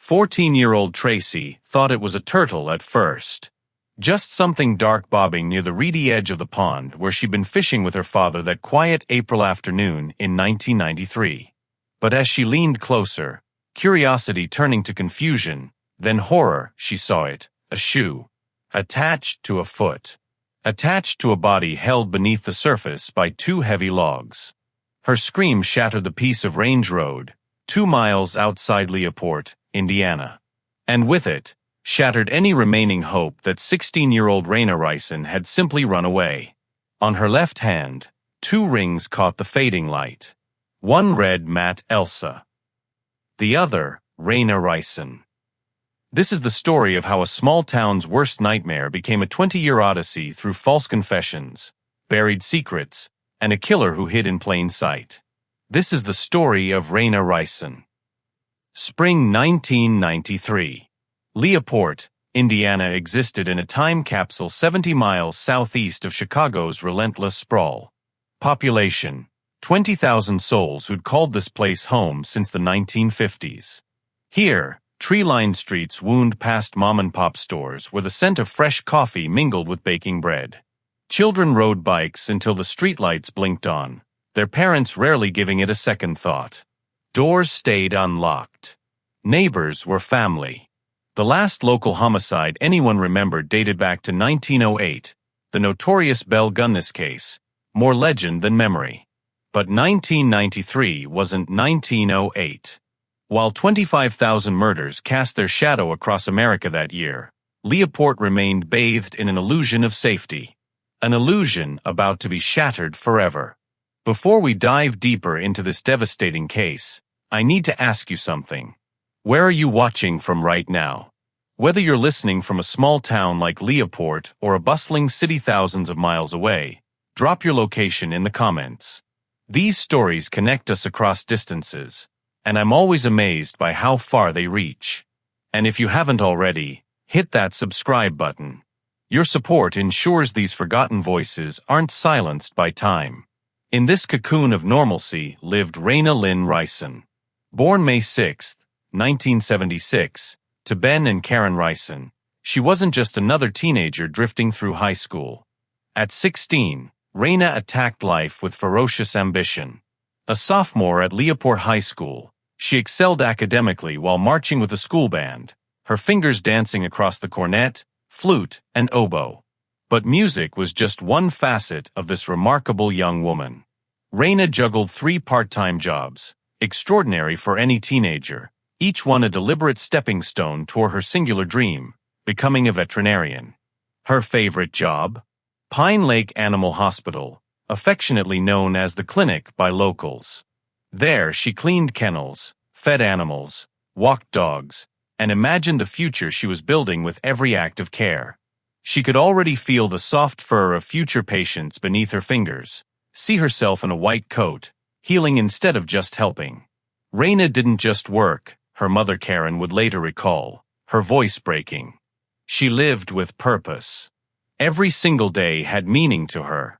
14-year-old Tracy thought it was a turtle at first. Just something dark bobbing near the reedy edge of the pond where she'd been fishing with her father that quiet April afternoon in 1993. But as she leaned closer, curiosity turning to confusion, then horror, she saw it, a shoe. Attached to a foot. Attached to a body held beneath the surface by two heavy logs. Her scream shattered the piece of range road, 2 miles outside Leoport, Indiana. And with it, shattered any remaining hope that 16-year-old Rayna Ryson had simply run away. On her left hand, 2 rings caught the fading light. One read Matt Elsa. The other, Rayna Ryson. This is the story of how a small town's worst nightmare became a 20-year odyssey through false confessions, buried secrets, and a killer who hid in plain sight. This is the story of Rayna Ryson. Spring 1993. Leoport, Indiana existed in a time capsule 70 miles southeast of Chicago's relentless sprawl. Population: 20,000 souls who'd called this place home since the 1950s. Here, tree-lined streets wound past mom-and-pop stores where the scent of fresh coffee mingled with baking bread. Children rode bikes until the streetlights blinked on, their parents rarely giving it a second thought. Doors stayed unlocked. Neighbors were family. The last local homicide anyone remembered dated back to 1908, the notorious Belle Gunness case, more legend than memory. But 1993 wasn't 1908. While 25,000 murders cast their shadow across America that year, Leoport remained bathed in an illusion of safety. An illusion about to be shattered forever. Before we dive deeper into this devastating case, I need to ask you something. Where are you watching from right now? Whether you're listening from a small town like Leoport or a bustling city thousands of miles away, drop your location in the comments. These stories connect us across distances, and I'm always amazed by how far they reach. And if you haven't already, hit that subscribe button. Your support ensures these forgotten voices aren't silenced by time. In this cocoon of normalcy lived Rayna Lynn Ryson. Born May 6, 1976, to Ben and Karen Ryson, she wasn't just another teenager drifting through high school. At 16, Rayna attacked life with ferocious ambition. A sophomore at Leoport High School, she excelled academically while marching with the school band, her fingers dancing across the cornet, flute, and oboe. But music was just one facet of this remarkable young woman. Rayna juggled 3 part-time jobs, extraordinary for any teenager, each one a deliberate stepping stone toward her singular dream, becoming a veterinarian. Her favorite job? Pine Lake Animal Hospital, affectionately known as the clinic by locals. There she cleaned kennels, fed animals, walked dogs, and imagined the future she was building with every act of care. She could already feel the soft fur of future patients beneath her fingers, see herself in a white coat, healing instead of just helping. Rayna didn't just work, her mother Karen would later recall, her voice breaking. She lived with purpose. Every single day had meaning to her.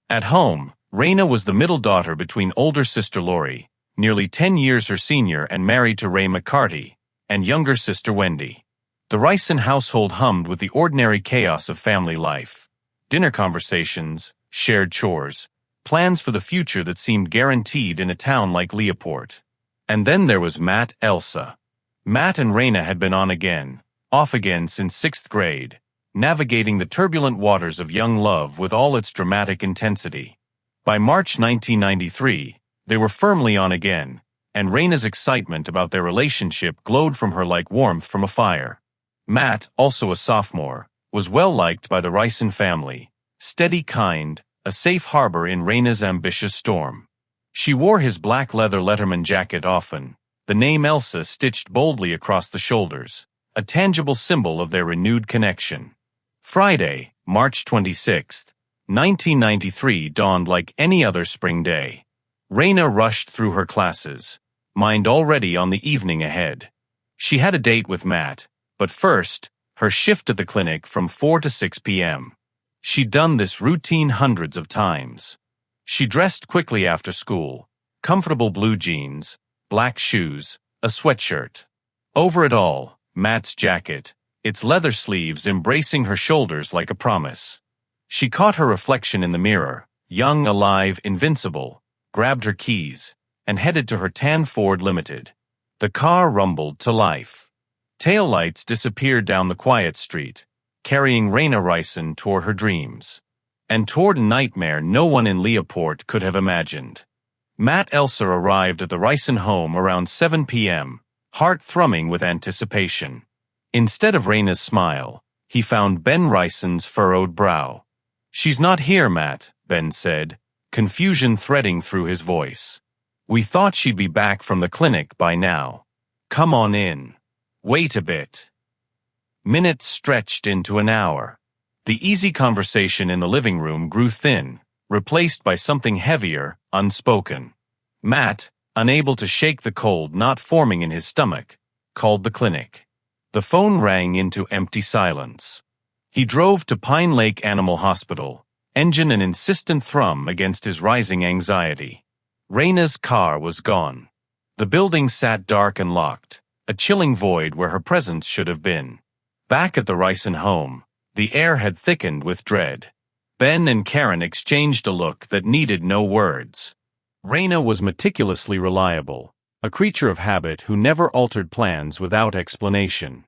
At home, Rayna was the middle daughter between older sister Lori, nearly 10 years her senior and married to Ray McCarty, and younger sister Wendy. The Ryson household hummed with the ordinary chaos of family life. Dinner conversations, shared chores, plans for the future that seemed guaranteed in a town like Leoport. And then there was Matt Elsa. Matt and Rayna had been on again, off again since 6th grade, navigating the turbulent waters of young love with all its dramatic intensity. By March 1993, they were firmly on again, and Rayna's excitement about their relationship glowed from her like warmth from a fire. Matt, also a sophomore, was well liked by the Ryson family, steady, kind, a safe harbor in Rayna's ambitious storm. She wore his black leather Letterman jacket often, the name Elsa stitched boldly across the shoulders, a tangible symbol of their renewed connection. Friday, March 26, 1993 dawned like any other spring day. Rayna rushed through her classes, mind already on the evening ahead. She had a date with Matt, but first, her shift at the clinic from 4 to 6 p.m. She'd done this routine hundreds of times. She dressed quickly after school, comfortable blue jeans, black shoes, a sweatshirt. Over it all, Matt's jacket, its leather sleeves embracing her shoulders like a promise. She caught her reflection in the mirror, young, alive, invincible, grabbed her keys, and headed to her tan Ford Limited. The car rumbled to life. Taillights disappeared down the quiet street, carrying Rayna Ryson toward her dreams. And toward a nightmare no one in Leoport could have imagined. Matt Elser arrived at the Ryson home around 7 p.m., heart thrumming with anticipation. Instead of Rayna's smile, he found Ben Ryson's furrowed brow. "She's not here, Matt," Ben said, confusion threading through his voice. "We thought she'd be back from the clinic by now. Come on in. Wait a bit." Minutes stretched into an hour. The easy conversation in the living room grew thin, replaced by something heavier, unspoken. Matt, unable to shake the cold not forming in his stomach, called the clinic. The phone rang into empty silence. He drove to Pine Lake Animal Hospital, engine an insistent thrum against his rising anxiety. Rayna's car was gone. The building sat dark and locked, a chilling void where her presence should have been. Back at the Ryson home, the air had thickened with dread. Ben and Karen exchanged a look that needed no words. Rayna was meticulously reliable, a creature of habit who never altered plans without explanation.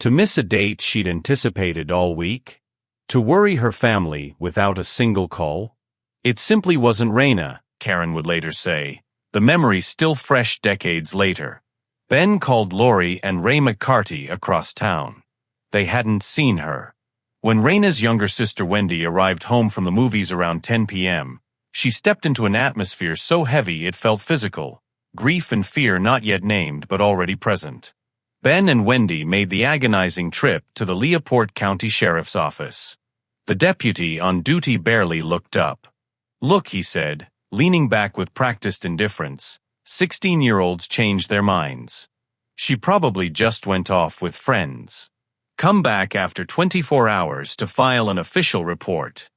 To miss a date she'd anticipated all week? To worry her family without a single call? It simply wasn't Rayna, Karen would later say, the memory still fresh decades later. Ben called Lori and Ray McCarty across town. They hadn't seen her. When Rayna's younger sister Wendy arrived home from the movies around 10 p.m., she stepped into an atmosphere so heavy it felt physical, grief and fear not yet named but already present. Ben and Wendy made the agonizing trip to the Leoport County Sheriff's Office. The deputy on duty barely looked up. "Look," he said, leaning back with practiced indifference, 16-year-olds change their minds. She probably just went off with friends. Come back after 24 hours to file an official report."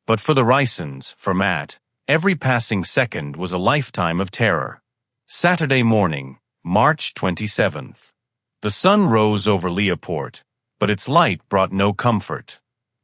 But for the Rysons, for Matt, every passing second was a lifetime of terror. Saturday morning, March 27th. The sun rose over Leoport, but its light brought no comfort.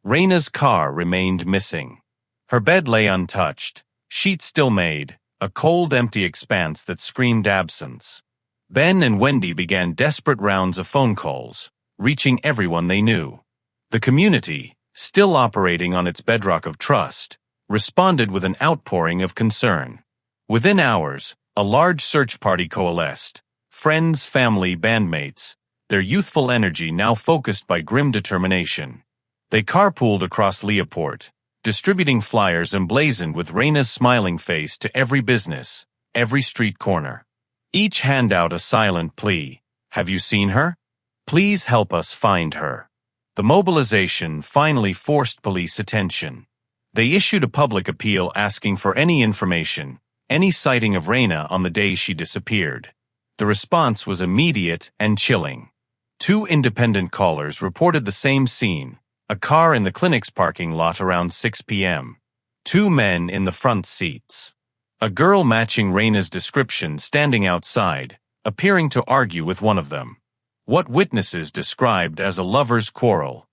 Rayna's car remained missing. Her bed lay untouched, sheets still made, a cold, empty expanse that screamed absence. Ben and Wendy began desperate rounds of phone calls, reaching everyone they knew. The community, still operating on its bedrock of trust, responded with an outpouring of concern. Within hours, a large search party coalesced, friends, family, bandmates, their youthful energy now focused by grim determination. They carpooled across Leoport, distributing flyers emblazoned with Rayna's smiling face to every business, every street corner. Each handout a silent plea. "Have you seen her? Please help us find her." The mobilization finally forced police attention. They issued a public appeal asking for any information, any sighting of Rayna on the day she disappeared. The response was immediate and chilling. 2 independent callers reported the same scene, a car in the clinic's parking lot around 6 p.m. 2 men in the front seats. A girl matching Rayna's description standing outside, appearing to argue with one of them. What witnesses described as a lover's quarrel.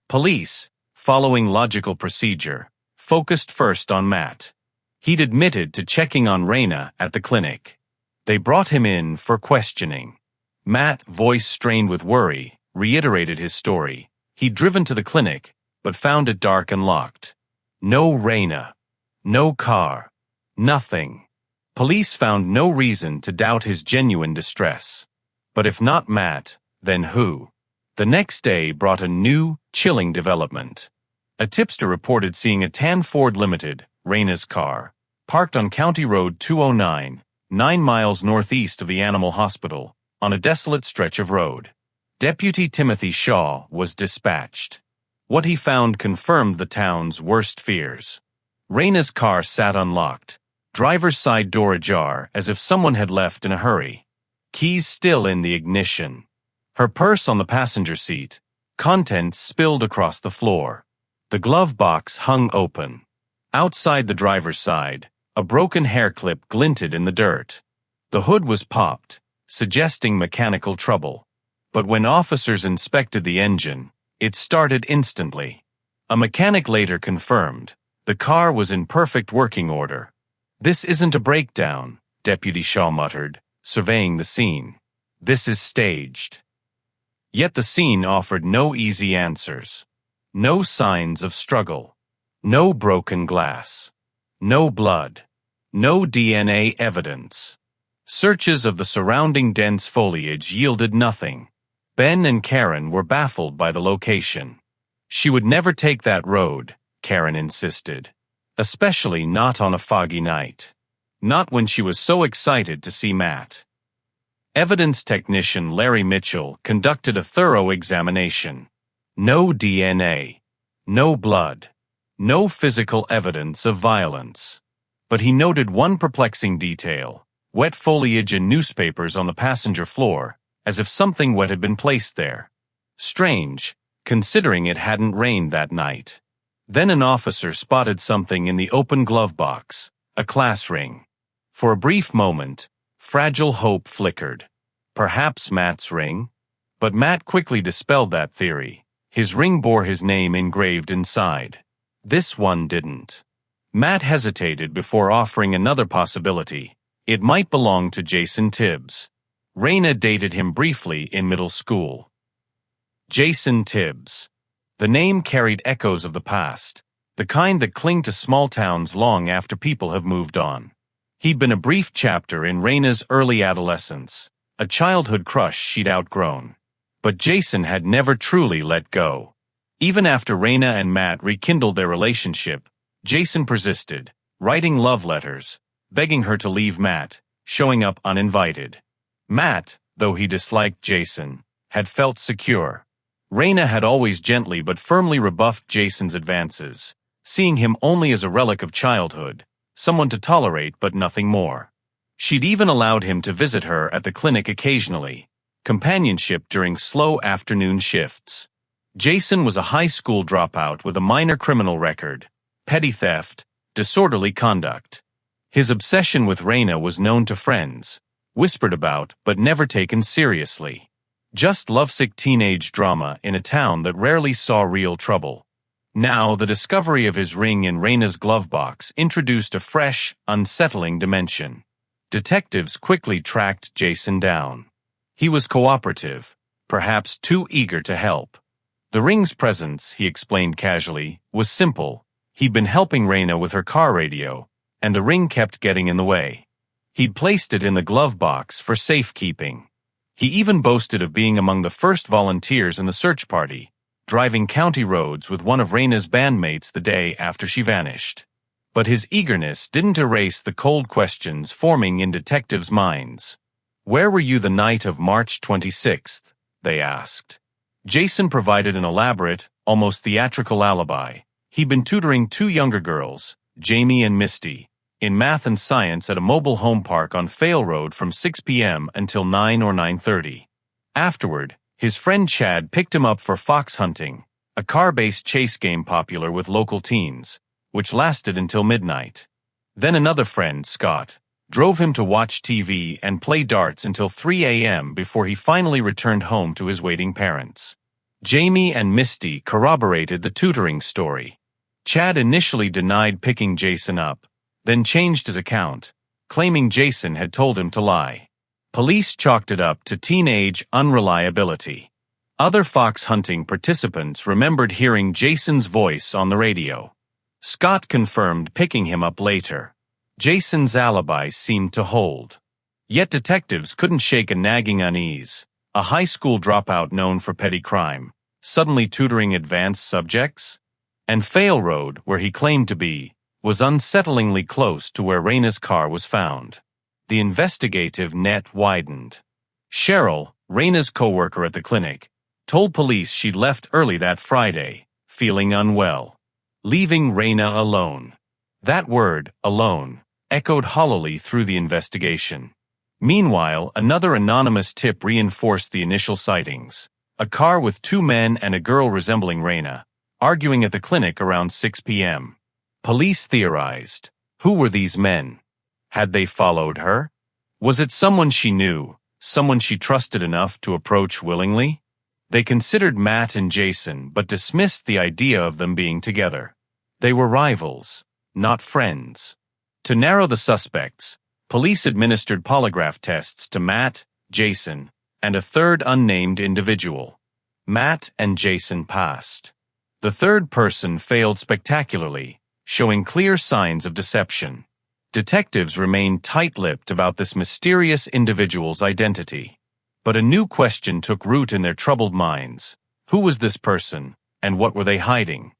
Police, following logical procedure, focused first on Matt. He'd admitted to checking on Rayna at the clinic. They brought him in for questioning. Matt, voice strained with worry, reiterated his story. He'd driven to the clinic, but found it dark and locked. No Rayna. No car. Nothing. Police found no reason to doubt his genuine distress. But if not Matt, then who? The next day brought a new, chilling development. A tipster reported seeing a tan Ford Limited, Rayna's car, parked on County Road 209, 9 miles northeast of the animal hospital, on a desolate stretch of road. Deputy Timothy Shaw was dispatched. What he found confirmed the town's worst fears. Rayna's car sat unlocked, driver's side door ajar as if someone had left in a hurry. Keys still in the ignition. Her purse on the passenger seat, contents spilled across the floor. The glove box hung open. Outside the driver's side, a broken hair clip glinted in the dirt. The hood was popped, suggesting mechanical trouble. But when officers inspected the engine, it started instantly. A mechanic later confirmed the car was in perfect working order. "This isn't a breakdown," Deputy Shaw muttered, surveying the scene. "This is staged." Yet the scene offered no easy answers. No signs of struggle. No broken glass. No blood. No DNA evidence. Searches of the surrounding dense foliage yielded nothing. Ben and Karen were baffled by the location. "She would never take that road," Karen insisted. "Especially not on a foggy night. Not when she was so excited to see Matt." Evidence technician Larry Mitchell conducted a thorough examination. No DNA. No blood. No physical evidence of violence. But he noted one perplexing detail: wet foliage and newspapers on the passenger floor, as if something wet had been placed there. Strange, considering it hadn't rained that night. Then an officer spotted something in the open glove box, a class ring. For a brief moment, fragile hope flickered. Perhaps Matt's ring? But Matt quickly dispelled that theory. His ring bore his name engraved inside. This one didn't. Matt hesitated before offering another possibility. It might belong to Jason Tibbs. Rayna dated him briefly in middle school. Jason Tibbs. The name carried echoes of the past, the kind that cling to small towns long after people have moved on. He'd been a brief chapter in Rayna's early adolescence, a childhood crush she'd outgrown. But Jason had never truly let go. Even after Rayna and Matt rekindled their relationship, Jason persisted, writing love letters, begging her to leave Matt, showing up uninvited. Matt, though he disliked Jason, had felt secure. Rayna had always gently but firmly rebuffed Jason's advances, seeing him only as a relic of childhood, someone to tolerate but nothing more. She'd even allowed him to visit her at the clinic occasionally, companionship during slow afternoon shifts. Jason was a high school dropout with a minor criminal record, petty theft, disorderly conduct. His obsession with Rayna was known to friends, whispered about but never taken seriously. Just lovesick teenage drama in a town that rarely saw real trouble. Now, the discovery of his ring in Rayna's glove box introduced a fresh, unsettling dimension. Detectives quickly tracked Jason down. He was cooperative, perhaps too eager to help. The ring's presence, he explained casually, was simple. He'd been helping Rayna with her car radio, and the ring kept getting in the way. He'd placed it in the glove box for safekeeping. He even boasted of being among the first volunteers in the search party, driving county roads with one of Rayna's bandmates the day after she vanished. But his eagerness didn't erase the cold questions forming in detectives' minds. "Where were you the night of March 26th? They asked. Jason provided an elaborate, almost theatrical alibi. He'd been tutoring two younger girls, Jamie and Misty, in math and science at a mobile home park on Fail Road from 6 p.m. until 9 or 9:30. Afterward, his friend Chad picked him up for fox hunting, a car-based chase game popular with local teens, which lasted until midnight. Then another friend, Scott, drove him to watch TV and play darts until 3 a.m. before he finally returned home to his waiting parents. Jamie and Misty corroborated the tutoring story. Chad initially denied picking Jason up, then changed his account, claiming Jason had told him to lie. Police chalked it up to teenage unreliability. Other fox hunting participants remembered hearing Jason's voice on the radio. Scott confirmed picking him up later. Jason's alibi seemed to hold. Yet detectives couldn't shake a nagging unease. A high school dropout known for petty crime, suddenly tutoring advanced subjects? And Fail Road, where he claimed to be, was unsettlingly close to where Rayna's car was found. The investigative net widened. Cheryl, Rayna's co-worker at the clinic, told police she'd left early that Friday, feeling unwell, leaving Rayna alone. That word, alone, echoed hollowly through the investigation. Meanwhile, another anonymous tip reinforced the initial sightings. A car with two men and a girl resembling Rayna, arguing at the clinic around 6 p.m. Police theorized. Who were these men? Had they followed her? Was it someone she knew, Someone she trusted enough to approach willingly? They considered Matt and Jason but dismissed the idea of them being together. They were rivals, not friends. To narrow the suspects, police administered polygraph tests to Matt, Jason, and a third unnamed individual. Matt and Jason passed. The third person failed spectacularly, showing clear signs of deception. Detectives remained tight-lipped about this mysterious individual's identity. But a new question took root in their troubled minds. Who was this person, and what were they hiding?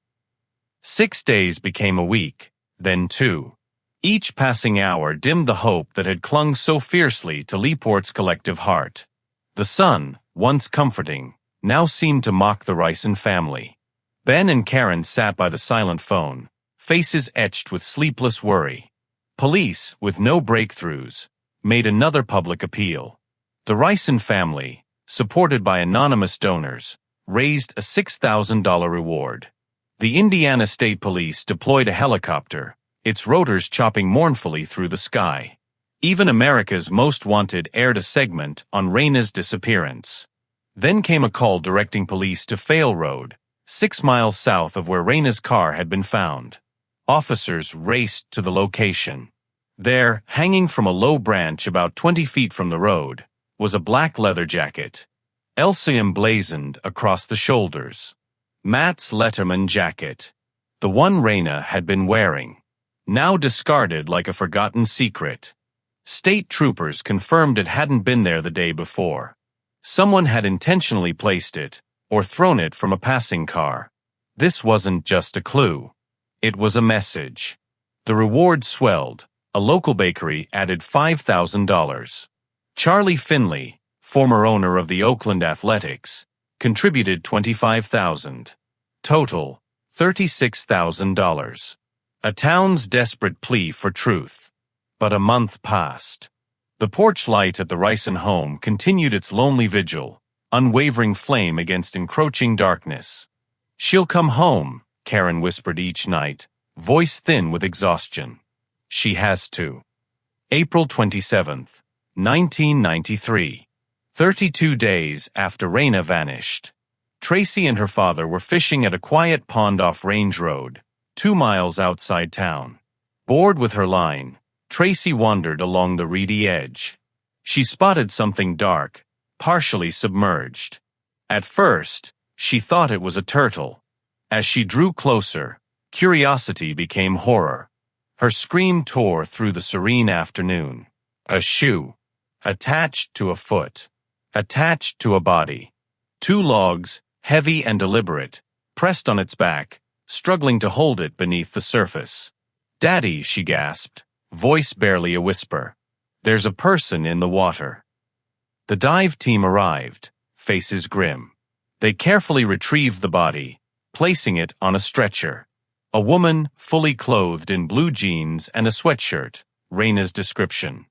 6 days became a week, then 2. Each passing hour dimmed the hope that had clung so fiercely to Leaport's collective heart. The sun, once comforting, now seemed to mock the Ryson family. Ben and Karen sat by the silent phone, faces etched with sleepless worry. Police, with no breakthroughs, made another public appeal. The Ryson family, supported by anonymous donors, raised a $6,000 reward. The Indiana State Police deployed a helicopter, its rotors chopping mournfully through the sky. Even America's Most Wanted aired a segment on Rayna's disappearance. Then came a call directing police to Fail Road, 6 miles south of where Rayna's car had been found. Officers raced to the location. There, hanging from a low branch about 20 feet from the road, was a black leather jacket. Elsa emblazoned across the shoulders. Matt's Letterman jacket. The one Rayna had been wearing. Now discarded like a forgotten secret. State troopers confirmed it hadn't been there the day before. Someone had intentionally placed it, or thrown it from a passing car. This wasn't just a clue. It was a message. The reward swelled. A local bakery added $5,000. Charlie Finley, former owner of the Oakland Athletics, contributed $25,000. Total, $36,000. A town's desperate plea for truth. But a month passed. The porch light at the Ryson home continued its lonely vigil, unwavering flame against encroaching darkness. "She'll come home," Karen whispered each night, voice thin with exhaustion. "She has to." April 27th. 1993. 32 days after Rayna vanished. Tracy and her father were fishing at a quiet pond off Range Road, 2 miles outside town. Bored with her line, Tracy wandered along the reedy edge. She spotted something dark, partially submerged. At first, she thought it was a turtle. As she drew closer, curiosity became horror. Her scream tore through the serene afternoon. A shoe. Attached to a foot. Attached to a body. 2 logs, heavy and deliberate, pressed on its back, struggling to hold it beneath the surface. "Daddy," she gasped, voice barely a whisper. "There's a person in the water." The dive team arrived, faces grim. They carefully retrieved the body, placing it on a stretcher. A woman, fully clothed in blue jeans and a sweatshirt, Rayna's description.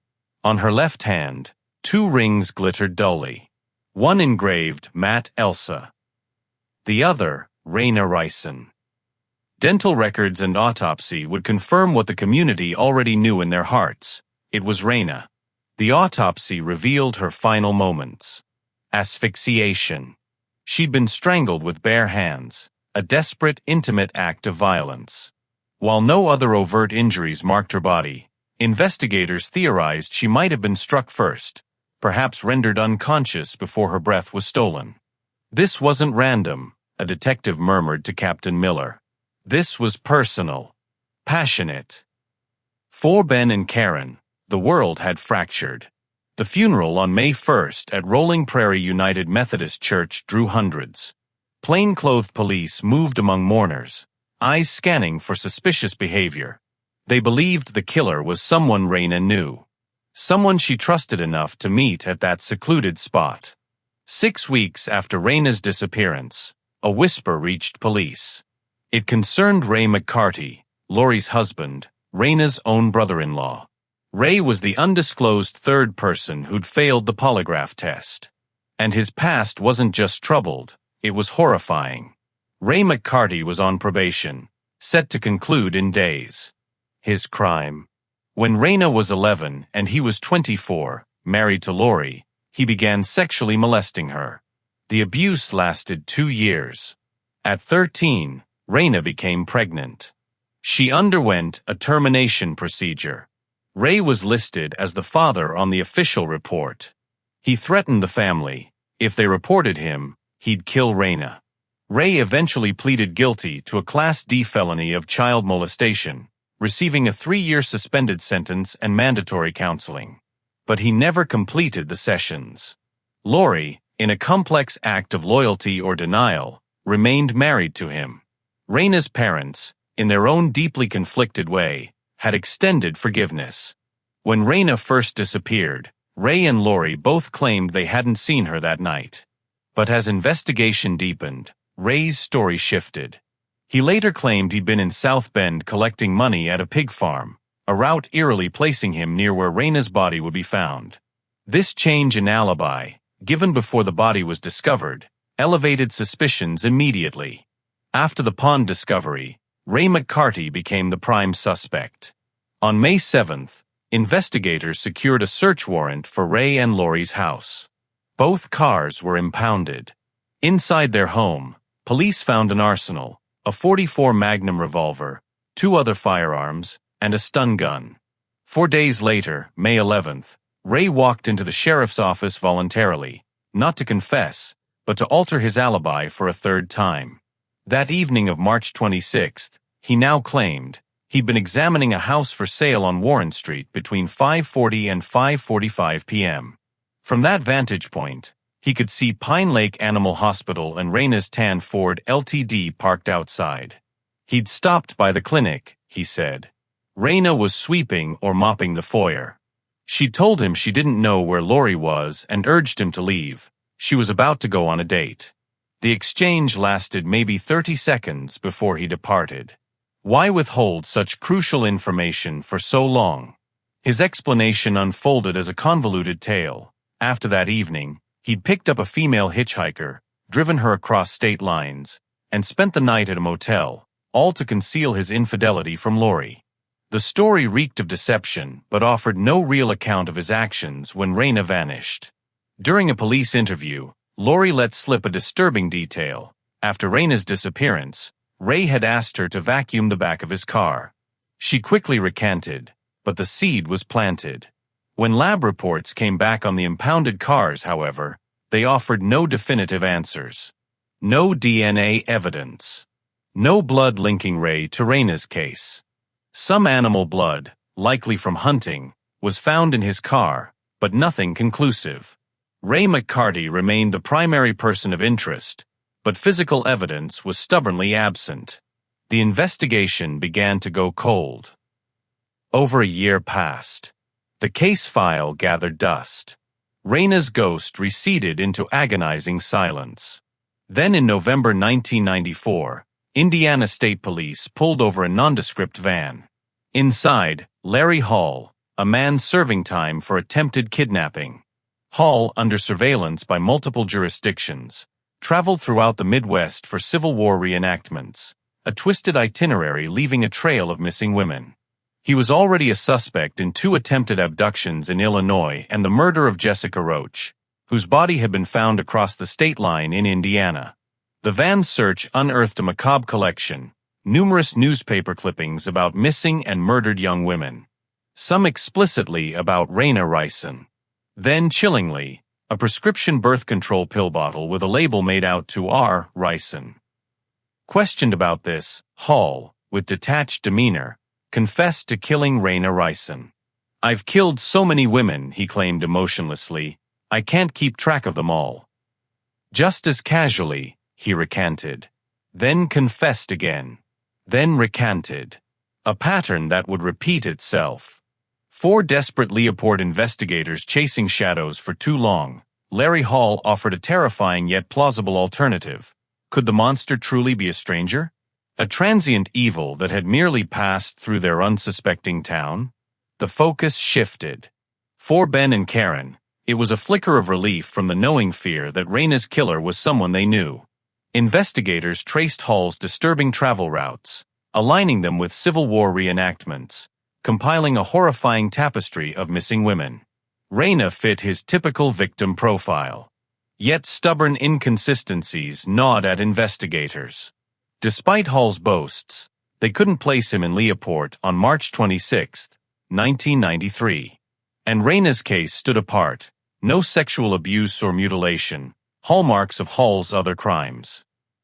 On her left hand, 2 rings glittered dully. One engraved Matt Elsa. The other, Rayna Ryson. Dental records and autopsy would confirm what the community already knew in their hearts. It was Rayna. The autopsy revealed her final moments. Asphyxiation. She'd been strangled with bare hands, a desperate, intimate act of violence. While no other overt injuries marked her body, investigators theorized she might have been struck first, perhaps rendered unconscious before her breath was stolen. "This wasn't random," a detective murmured to Captain Miller. "This was personal. Passionate." For Ben and Karen, the world had fractured. The funeral on May 1st at Rolling Prairie United Methodist Church drew hundreds. Plainclothed police moved among mourners, eyes scanning for suspicious behavior. They believed the killer was someone Rayna knew. Someone she trusted enough to meet at that secluded spot. 6 weeks after Rayna's disappearance, a whisper reached police. It concerned Ray McCarty, Lori's husband, Rayna's own brother-in-law. Ray was the undisclosed third person who'd failed the polygraph test. And his past wasn't just troubled, it was horrifying. Ray McCarty was on probation, set to conclude in days. His crime. When Rayna was 11 and he was 24, married to Lori, he began sexually molesting her. The abuse lasted 2 years. At 13, Rayna became pregnant. She underwent a termination procedure. Ray was listed as the father on the official report. He threatened the family. If they reported him, he'd kill Rayna. Ray eventually pleaded guilty to a Class D felony of child molestation, receiving a 3-year suspended sentence and mandatory counseling. But he never completed the sessions. Lori, in a complex act of loyalty or denial, remained married to him. Rayna's parents, in their own deeply conflicted way, had extended forgiveness. When Rayna first disappeared, Ray and Lori both claimed they hadn't seen her that night. But as investigation deepened, Ray's story shifted. He later claimed he'd been in South Bend collecting money at a pig farm, a route eerily placing him near where Rayna's body would be found. This change in alibi, given before the body was discovered, elevated suspicions immediately. After the pond discovery, Ray McCarty became the prime suspect. On May 7th, investigators secured a search warrant for Ray and Lori's house. Both cars were impounded. Inside their home, police found an arsenal, a .44 Magnum revolver, 2 other firearms, and a stun gun. 4 days later, May 11th, Ray walked into the sheriff's office voluntarily, not to confess, but to alter his alibi for a 3rd time. That evening of March 26th, he now claimed he'd been examining a house for sale on Warren Street between 5:40 and 5:45 p.m. From that vantage point, he could see Pine Lake Animal Hospital and Rayna's tan Ford LTD parked outside. He'd stopped by the clinic, he said. Rayna was sweeping or mopping the foyer. She told him she didn't know where Lori was and urged him to leave. She was about to go on a date. The exchange lasted maybe 30 seconds before he departed. Why withhold such crucial information for so long? His explanation unfolded as a convoluted tale. After that evening, he'd picked up a female hitchhiker, driven her across state lines, and spent the night at a motel, all to conceal his infidelity from Lori. The story reeked of deception, but offered no real account of his actions when Rayna vanished. During a police interview, Lori let slip a disturbing detail. After Rayna's disappearance, Ray had asked her to vacuum the back of his car. She quickly recanted, but the seed was planted. When lab reports came back on the impounded cars, however, they offered no definitive answers. No DNA evidence. No blood linking Ray to Rayna's case. Some animal blood, likely from hunting, was found in his car, but nothing conclusive. Ray McCarty remained the primary person of interest, but physical evidence was stubbornly absent. The investigation began to go cold. Over a year passed. The case file gathered dust. Rayna's ghost receded into agonizing silence. Then in November 1994, Indiana State Police pulled over a nondescript van. Inside, Larry Hall, a man serving time for attempted kidnapping. Hall, under surveillance by multiple jurisdictions, traveled throughout the Midwest for Civil War reenactments, a twisted itinerary leaving a trail of missing women. He was already a suspect in 2 attempted abductions in Illinois and the murder of Jessica Roach, whose body had been found across the state line in Indiana. The van's search unearthed a macabre collection, numerous newspaper clippings about missing and murdered young women, some explicitly about Rayna Ryson. Then, chillingly, a prescription birth control pill bottle with a label made out to R. Ryson. Questioned about this, Hall, with detached demeanor, confessed to killing Rayna Ryson. "I've killed so many women," he claimed emotionlessly, "I can't keep track of them all." Just as casually, he recanted. Then confessed again. Then recanted. A pattern that would repeat itself. 4 desperate Leopold investigators chasing shadows for too long, Larry Hall offered a terrifying yet plausible alternative. Could the monster truly be a stranger? A transient evil that had merely passed through their unsuspecting town? The focus shifted. For Ben and Karen, it was a flicker of relief from the knowing fear that Rayna's killer was someone they knew. Investigators traced Hall's disturbing travel routes, aligning them with Civil War reenactments, compiling a horrifying tapestry of missing women. Rayna fit his typical victim profile. Yet stubborn inconsistencies gnawed at investigators. Despite Hall's boasts, they couldn't place him in Leopold on March 26, 1993. And Rayna's case stood apart. No sexual abuse or mutilation, hallmarks of Hall's other crimes.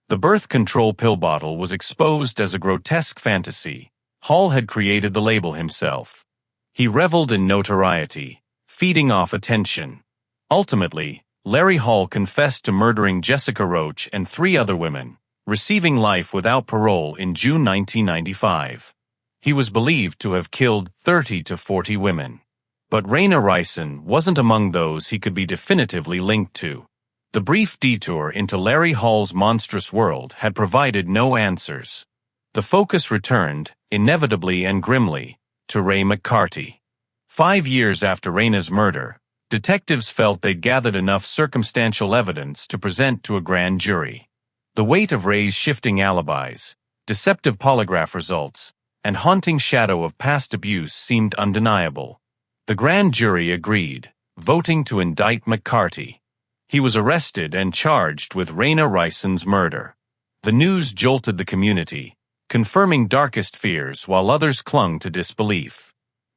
The birth control pill bottle was exposed as a grotesque fantasy. Hall had created the label himself. He reveled in notoriety, feeding off attention. Ultimately, Larry Hall confessed to murdering Jessica Roach and 3 other women, receiving life without parole in June 1995. He was believed to have killed 30 to 40 women. But Rayna Ryson wasn't among those he could be definitively linked to. The brief detour into Larry Hall's monstrous world had provided no answers. The focus returned, inevitably and grimly, to Ray McCarty. 5 years after Rayna's murder, detectives felt they'd gathered enough circumstantial evidence to present to a grand jury. The weight of Ray's shifting alibis, deceptive polygraph results, and haunting shadow of past abuse seemed undeniable. The grand jury agreed, voting to indict McCarty. He was arrested and charged with Rayna Ryson's murder. The news jolted the community, confirming darkest fears while others clung to disbelief.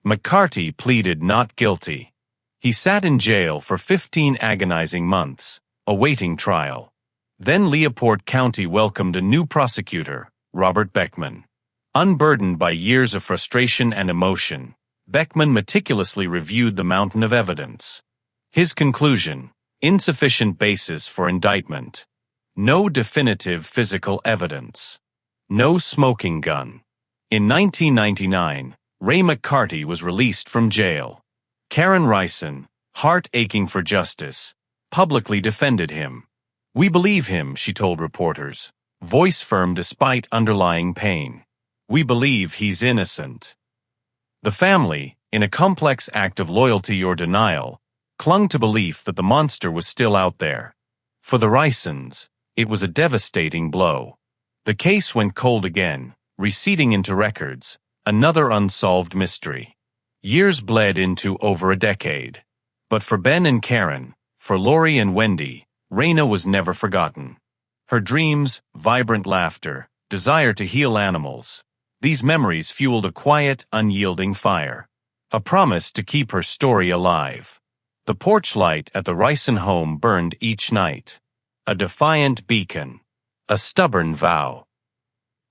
McCarty pleaded not guilty. He sat in jail for 15 agonizing months, awaiting trial. Then Leopold County welcomed a new prosecutor, Robert Beckman. Unburdened by years of frustration and emotion, Beckman meticulously reviewed the mountain of evidence. His conclusion: insufficient basis for indictment. No definitive physical evidence. No smoking gun. In 1999, Ray McCarty was released from jail. Karen Ryson, heart aching for justice, publicly defended him. "We believe him," she told reporters, voice firm despite underlying pain. "We believe he's innocent." The family, in a complex act of loyalty or denial, clung to belief that the monster was still out there. For the Rysons, it was a devastating blow. The case went cold again, receding into records, another unsolved mystery. Years bled into over a decade. But for Ben and Karen, for Lori and Wendy, Rayna was never forgotten. Her dreams, vibrant laughter, desire to heal animals, these memories fueled a quiet, unyielding fire. A promise to keep her story alive. The porch light at the Ryson home burned each night. A defiant beacon. A stubborn vow.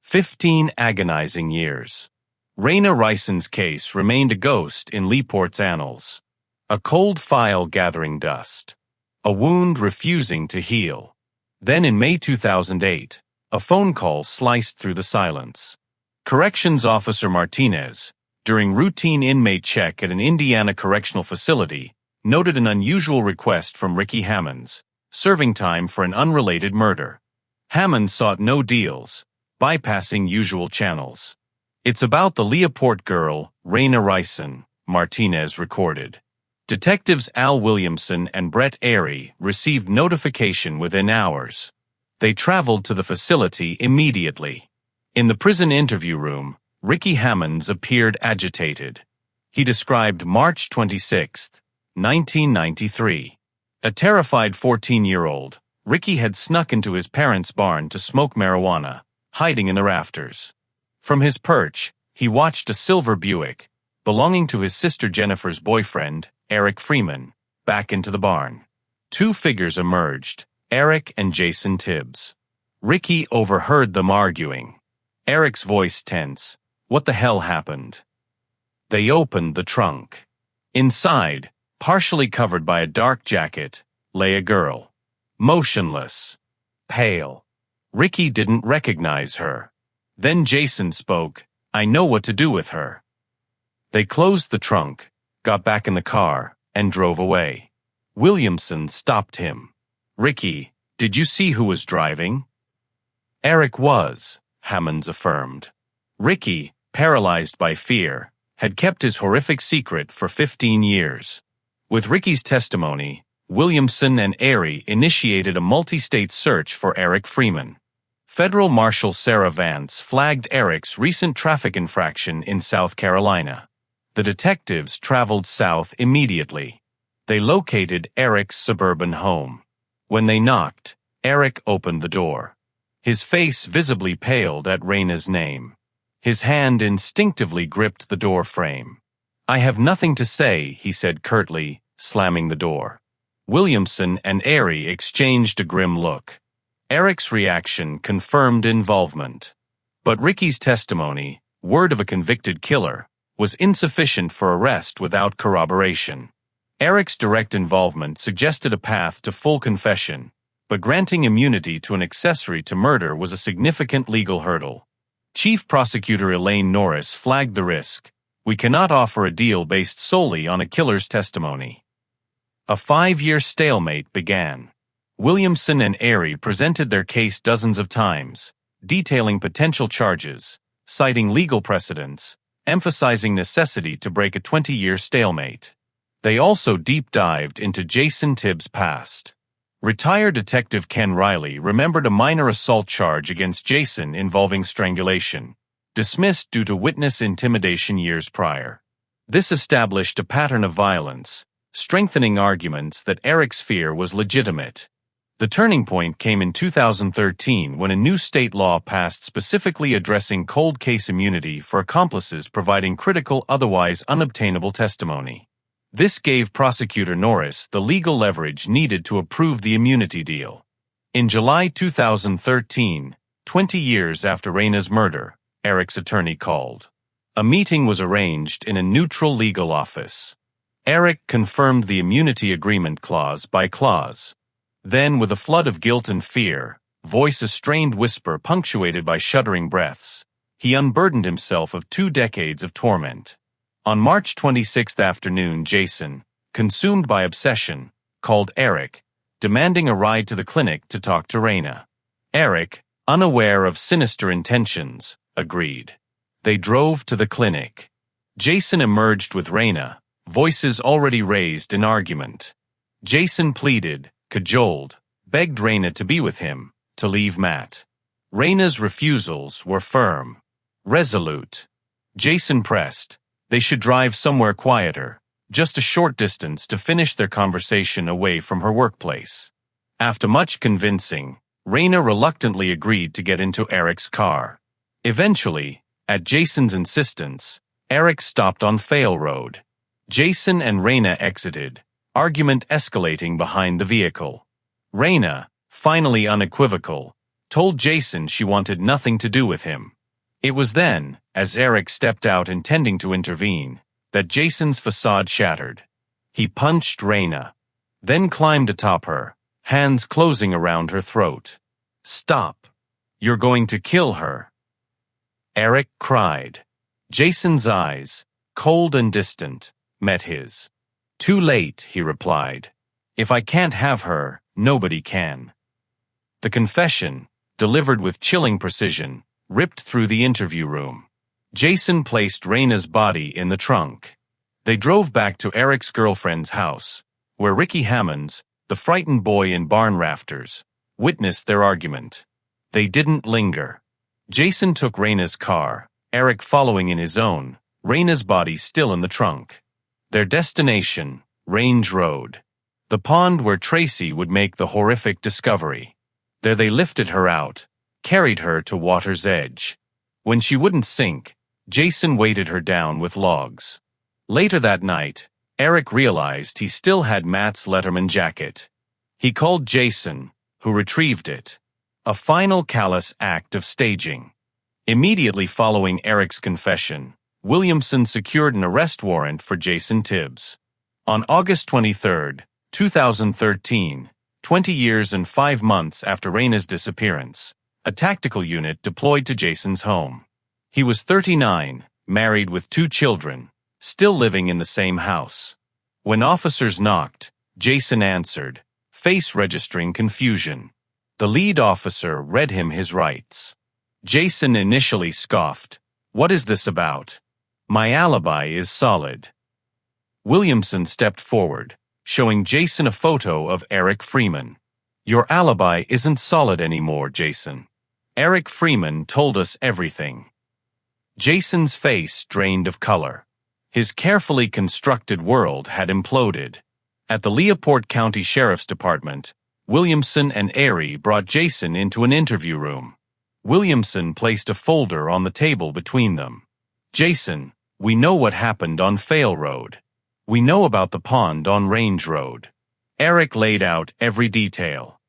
15 agonizing years. Rayna Ryson's case remained a ghost in Leaport's annals. A cold file gathering dust. A wound refusing to heal. Then in May 2008, a phone call sliced through the silence. Corrections Officer Martinez, during routine inmate check at an Indiana correctional facility, noted an unusual request from Ricky Hammonds, serving time for an unrelated murder. Hammonds sought no deals, bypassing usual channels. "It's about the Leopold girl, Rayna Ryson," Martinez recorded. Detectives Al Williamson and Brett Airy received notification within hours. They traveled to the facility immediately. In the prison interview room, Ricky Hammonds appeared agitated. He described March 26, 1993. A terrified 14-year-old, Ricky had snuck into his parents' barn to smoke marijuana, hiding in the rafters. From his perch, he watched a silver Buick, belonging to his sister Jennifer's boyfriend, Eric Freeman, back into the barn. 2 figures emerged, Eric and Jason Tibbs. Ricky overheard them arguing. Eric's voice tense. "What the hell happened?" They opened the trunk. Inside, partially covered by a dark jacket, lay a girl. Motionless. Pale. Ricky didn't recognize her. Then Jason spoke. "I know what to do with her." They closed the trunk, got back in the car, and drove away. Williamson stopped him. "Ricky, did you see who was driving?" Eric was, Hammonds affirmed. Ricky, paralyzed by fear, had kept his horrific secret for 15 years. With Ricky's testimony, Williamson and Airy initiated a multi-state search for Eric Freeman. Federal Marshal Sarah Vance flagged Eric's recent traffic infraction in South Carolina. The detectives traveled south immediately. They located Eric's suburban home. When they knocked, Eric opened the door. His face visibly paled at Rayna's name. His hand instinctively gripped the door frame. "I have nothing to say," he said curtly, slamming the door. Williamson and Airy exchanged a grim look. Eric's reaction confirmed involvement. But Ricky's testimony, word of a convicted killer, was insufficient for arrest without corroboration. Eric's direct involvement suggested a path to full confession, but granting immunity to an accessory to murder was a significant legal hurdle. Chief Prosecutor Elaine Norris flagged the risk. "We cannot offer a deal based solely on a killer's testimony." A 5-year stalemate began. Williamson and Airy presented their case dozens of times, detailing potential charges, citing legal precedents, emphasizing necessity to break a 20-year stalemate. They also deep-dived into Jason Tibbs' past. Retired Detective Ken Riley remembered a minor assault charge against Jason involving strangulation, dismissed due to witness intimidation years prior. This established a pattern of violence, strengthening arguments that Eric's fear was legitimate. The turning point came in 2013 when a new state law passed specifically addressing cold case immunity for accomplices providing critical, otherwise unobtainable testimony. This gave Prosecutor Norris the legal leverage needed to approve the immunity deal. In July 2013, 20 years after Rayna's murder, Eric's attorney called. A meeting was arranged in a neutral legal office. Eric confirmed the immunity agreement clause by clause. Then, with a flood of guilt and fear, voice a strained whisper punctuated by shuddering breaths, he unburdened himself of 2 decades of torment. On March 26 afternoon, Jason, consumed by obsession, called Eric, demanding a ride to the clinic to talk to Rayna. Eric, unaware of sinister intentions, agreed. They drove to the clinic. Jason emerged with Rayna, voices already raised in argument. Jason pleaded, cajoled, begged Rayna to be with him, to leave Matt. Rayna's refusals were firm, resolute. Jason pressed. They should drive somewhere quieter, just a short distance to finish their conversation away from her workplace. After much convincing, Rayna reluctantly agreed to get into Eric's car. Eventually, at Jason's insistence, Eric stopped on Fail Road. Jason and Rayna exited, argument escalating behind the vehicle. Rayna, finally unequivocal, told Jason she wanted nothing to do with him. It was then, as Eric stepped out intending to intervene, that Jason's facade shattered. He punched Rayna, then climbed atop her, hands closing around her throat. "Stop. You're going to kill her." Eric cried. Jason's eyes, cold and distant, met his. "Too late," he replied. "If I can't have her, nobody can." The confession, delivered with chilling precision, ripped through the interview room. Jason placed Rayna's body in the trunk. They drove back to Eric's girlfriend's house, where Ricky Hammonds, the frightened boy in barn rafters, witnessed their argument. They didn't linger. Jason took Rayna's car, Eric following in his own, Rayna's body still in the trunk. Their destination, Range Road. The pond where Tracy would make the horrific discovery. There they lifted her out, carried her to water's edge. When she wouldn't sink, Jason weighted her down with logs. Later that night, Eric realized he still had Matt's Letterman jacket. He called Jason, who retrieved it. A final callous act of staging. Immediately following Eric's confession, Williamson secured an arrest warrant for Jason Tibbs. On August 23, 2013, 20 years and 5 months after Rayna's disappearance, a tactical unit deployed to Jason's home. He was 39, married with 2 children, still living in the same house. When officers knocked, Jason answered, face registering confusion. The lead officer read him his rights. Jason initially scoffed. "What is this about? My alibi is solid." Williamson stepped forward, showing Jason a photo of Eric Freeman. "Your alibi isn't solid anymore, Jason. Eric Freeman told us everything." Jason's face drained of color. His carefully constructed world had imploded. At the Leoport County Sheriff's Department, Williamson and Airy brought Jason into an interview room. Williamson placed a folder on the table between them. "Jason, we know what happened on Fail Road. We know about the pond on Range Road." Eric laid out every detail.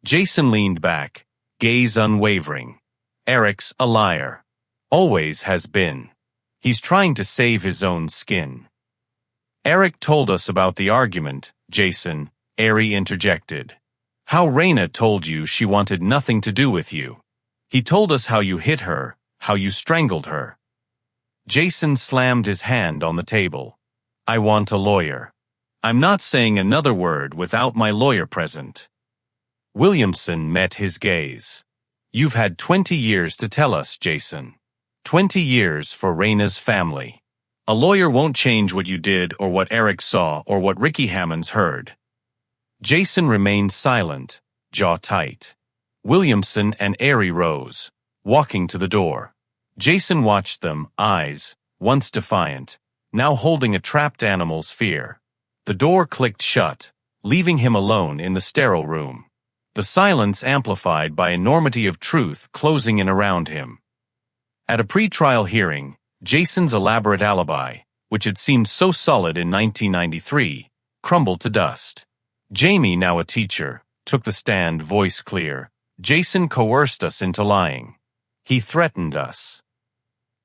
Jason leaned back, gaze unwavering. "Eric's a liar. Always has been. He's trying to save his own skin." "Eric told us about the argument, Jason," Airy interjected. "How Rayna told you she wanted nothing to do with you. He told us how you hit her, how you strangled her." Jason slammed his hand on the table. "I want a lawyer. I'm not saying another word without my lawyer present." Williamson met his gaze. "You've had 20 years to tell us, Jason. 20 years for Rayna's family. A lawyer won't change what you did or what Eric saw or what Ricky Hammonds heard." Jason remained silent, jaw tight. Williamson and Airy rose, walking to the door. Jason watched them, eyes, once defiant, now holding a trapped animal's fear. The door clicked shut, leaving him alone in the sterile room. The silence amplified by enormity of truth closing in around him. At a pre-trial hearing, Jason's elaborate alibi, which had seemed so solid in 1993, crumbled to dust. Jamie, now a teacher, took the stand, voice clear. "Jason coerced us into lying. He threatened us."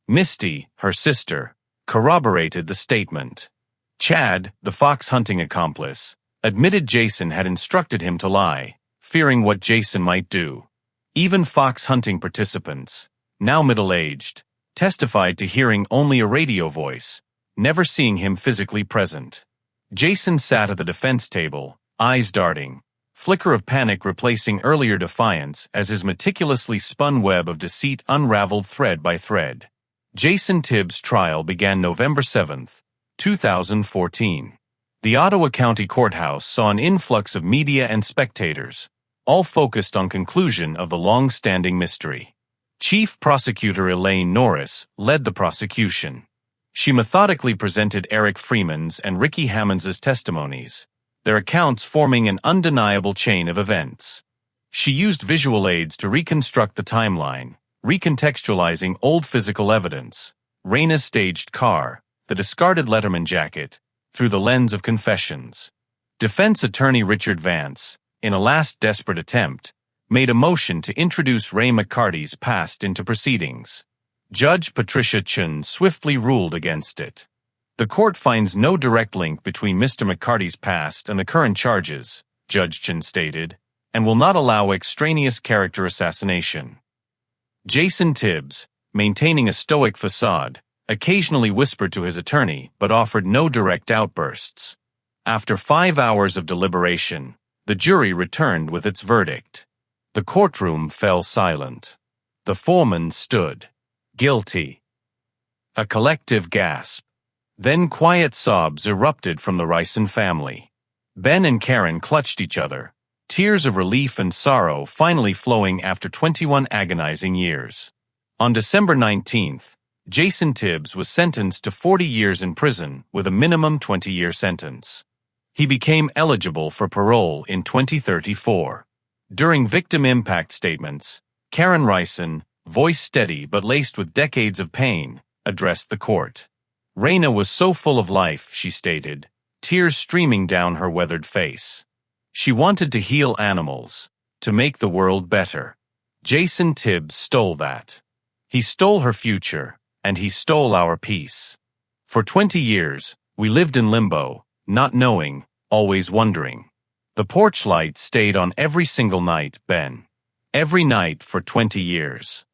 Misty, her sister, corroborated the statement. Chad, the fox hunting accomplice, admitted Jason had instructed him to lie, fearing what Jason might do. Even fox hunting participants, now middle-aged, testified to hearing only a radio voice, never seeing him physically present. Jason sat at the defense table, eyes darting, flicker of panic replacing earlier defiance as his meticulously spun web of deceit unraveled thread by thread. Jason Tibbs' trial began November 7, 2014. The Ottawa County Courthouse saw an influx of media and spectators, all focused on conclusion of the long-standing mystery. Chief Prosecutor Elaine Norris led the prosecution. She methodically presented Eric Freeman's and Ricky Hammonds' testimonies, their accounts forming an undeniable chain of events. She used visual aids to reconstruct the timeline, recontextualizing old physical evidence, Rayna's staged car, the discarded Letterman jacket, through the lens of confessions. Defense attorney Richard Vance, in a last desperate attempt, made a motion to introduce Ray McCarty's past into proceedings. Judge Patricia Chun swiftly ruled against it. "The court finds no direct link between Mr. McCarty's past and the current charges," Judge Chun stated, "and will not allow extraneous character assassination." Jason Tibbs, maintaining a stoic facade, occasionally whispered to his attorney but offered no direct outbursts. After 5 hours of deliberation, the jury returned with its verdict. The courtroom fell silent. The foreman stood. "Guilty." A collective gasp. Then quiet sobs erupted from the Ryson family. Ben and Karen clutched each other, tears of relief and sorrow finally flowing after 21 agonizing years. On December 19th, Jason Tibbs was sentenced to 40 years in prison with a minimum 20-year sentence. He became eligible for parole in 2034. During victim impact statements, Karen Ryson, voice steady but laced with decades of pain, addressed the court. Rayna was so full of life, she stated, tears streaming down her weathered face. She wanted to heal animals, to make the world better. Jason Tibbs stole that. He stole her future, and he stole our peace. For 20 years, we lived in limbo, not knowing, always wondering. The porch light stayed on every single night, Ben. Every night for 20 years.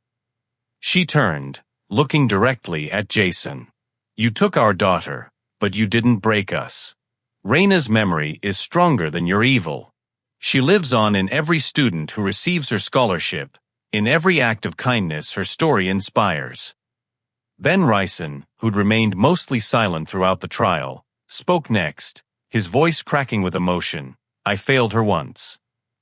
She turned, looking directly at Jason. "You took our daughter, but you didn't break us. Rayna's memory is stronger than your evil. She lives on in every student who receives her scholarship, in every act of kindness her story inspires." Ben Ryson, who'd remained mostly silent throughout the trial, spoke next, his voice cracking with emotion. "I failed her once.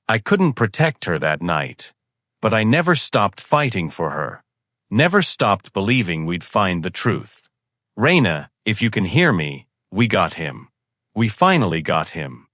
I couldn't protect her that night. But I never stopped fighting for her. Never stopped believing we'd find the truth. Rayna, if you can hear me, we got him. We finally got him.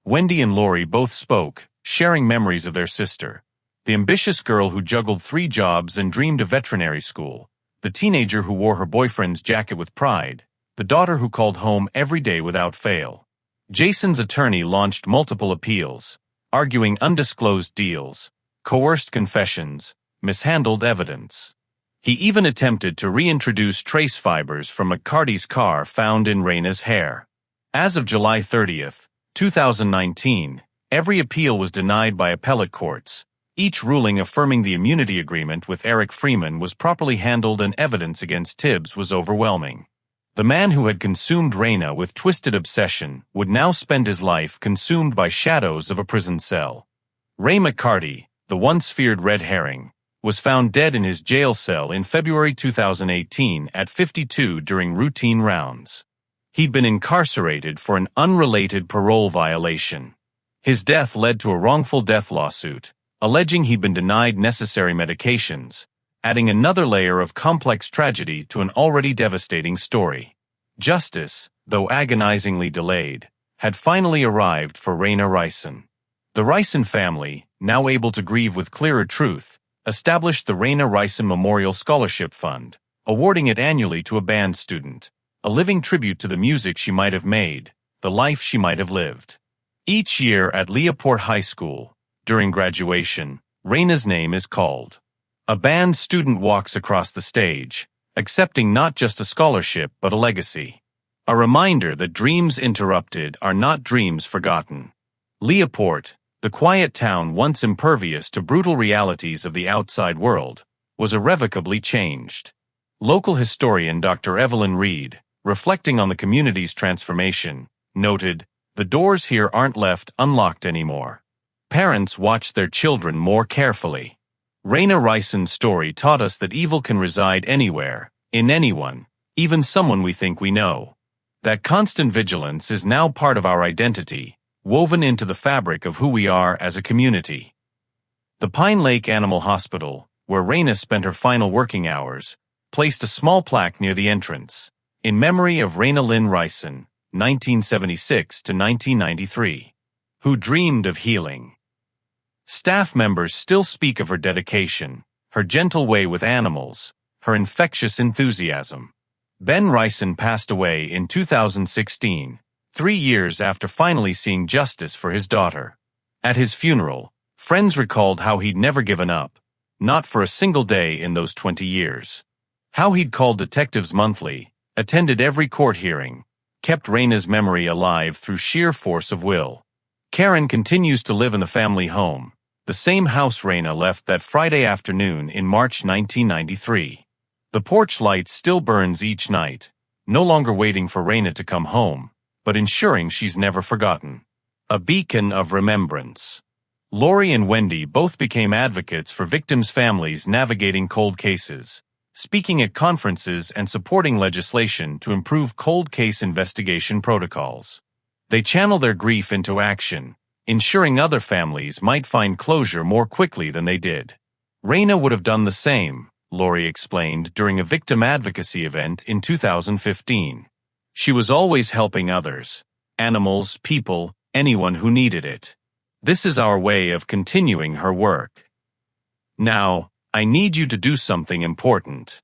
Wendy and Lori both spoke, sharing memories of their sister. The ambitious girl who juggled 3 jobs and dreamed of veterinary school. The teenager who wore her boyfriend's jacket with pride. The daughter who called home every day without fail. Jason's attorney launched multiple appeals, arguing undisclosed deals, coerced confessions, mishandled evidence. He even attempted to reintroduce trace fibers from McCarty's car found in Rayna's hair. As of July 30, 2019, every appeal was denied by appellate courts. Each ruling affirming the immunity agreement with Eric Freeman was properly handled and evidence against Tibbs was overwhelming. The man who had consumed Rayna with twisted obsession would now spend his life consumed by shadows of a prison cell. Ray McCarty, the once feared red herring, was found dead in his jail cell in February 2018 at 52 during routine rounds. He'd been incarcerated for an unrelated parole violation. His death led to a wrongful death lawsuit, alleging he'd been denied necessary medications, adding another layer of complex tragedy to an already devastating story. Justice, though agonizingly delayed, had finally arrived for Rayna Ryson. The Ryson family, now able to grieve with clearer truth, established the Rayna Ryson Memorial Scholarship Fund, awarding it annually to a band student, a living tribute to the music she might have made, the life she might have lived. Each year at Leaport High School, during graduation, Rayna's name is called. A band student walks across the stage, accepting not just a scholarship but a legacy. A reminder that dreams interrupted are not dreams forgotten. Leaport, the quiet town once impervious to brutal realities of the outside world, was irrevocably changed. Local historian Dr. Evelyn Reed, reflecting on the community's transformation, noted, "The doors here aren't left unlocked anymore. Parents watch their children more carefully." Rayna Ryson's story taught us that evil can reside anywhere, in anyone, even someone we think we know. That constant vigilance is now part of our identity, woven into the fabric of who we are as a community. The Pine Lake Animal Hospital, where Rayna spent her final working hours, placed a small plaque near the entrance, in memory of Rayna Lynn Ryson, 1976 to 1993, who dreamed of healing. Staff members still speak of her dedication, her gentle way with animals, her infectious enthusiasm. Ben Ryson passed away in 2016, 3 years after finally seeing justice for his daughter. At his funeral, friends recalled how he'd never given up, not for a single day in those 20 years. How he'd called detectives monthly, attended every court hearing, kept Rayna's memory alive through sheer force of will. Karen continues to live in the family home, the same house Rayna left that Friday afternoon in March 1993. The porch light still burns each night, no longer waiting for Rayna to come home, but ensuring she's never forgotten. A beacon of remembrance. Lori and Wendy both became advocates for victims' families navigating cold cases, speaking at conferences and supporting legislation to improve cold case investigation protocols. They channel their grief into action, ensuring other families might find closure more quickly than they did. Rayna would have done the same, Lori explained during a victim advocacy event in 2015. She was always helping others, animals, people, anyone who needed it. This is our way of continuing her work. Now, I need you to do something important.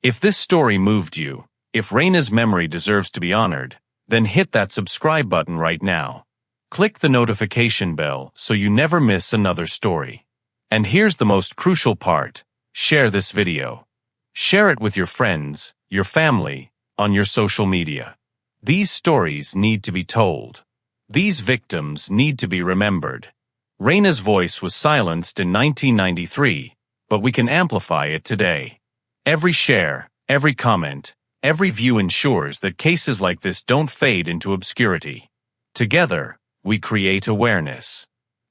If this story moved you, if Rayna's memory deserves to be honored, then hit that subscribe button right now. Click the notification bell so you never miss another story. And here's the most crucial part: share this video. Share it with your friends, your family, on your social media. These stories need to be told. These victims need to be remembered. Rayna's voice was silenced in 1993, but we can amplify it today. Every share, every comment, every view ensures that cases like this don't fade into obscurity. Together, we create awareness.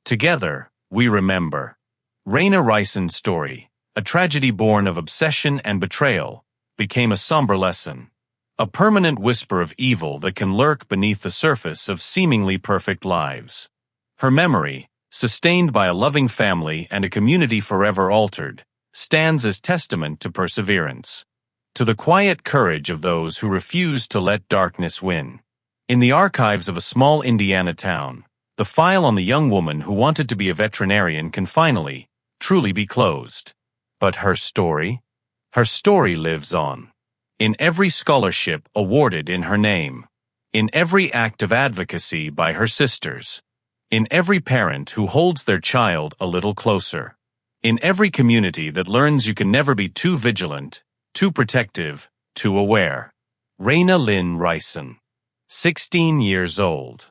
Together, we remember. Rayna Ryson's story, a tragedy born of obsession and betrayal, became a somber lesson. A permanent whisper of evil that can lurk beneath the surface of seemingly perfect lives. Her memory, sustained by a loving family and a community forever altered, stands as testament to perseverance. To the quiet courage of those who refuse to let darkness win. In the archives of a small Indiana town, the file on the young woman who wanted to be a veterinarian can finally, truly be closed. But her story? Her story lives on. In every scholarship awarded in her name. In every act of advocacy by her sisters. In every parent who holds their child a little closer. In every community that learns you can never be too vigilant, too protective, too aware. Rayna Ryson. 16 years old.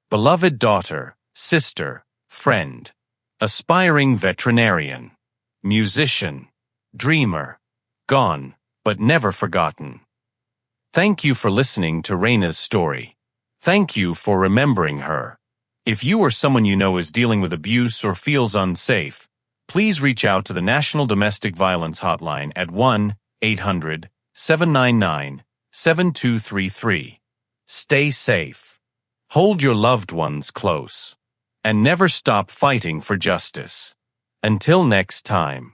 Beloved daughter, sister, friend. Aspiring veterinarian. Musician. Dreamer. Gone, but never forgotten. Thank you for listening to Rayna's story. Thank you for remembering her. If you or someone you know is dealing with abuse or feels unsafe, please reach out to the National Domestic Violence Hotline at 1-800-799-7233. Stay safe. Hold your loved ones close. And never stop fighting for justice. Until next time.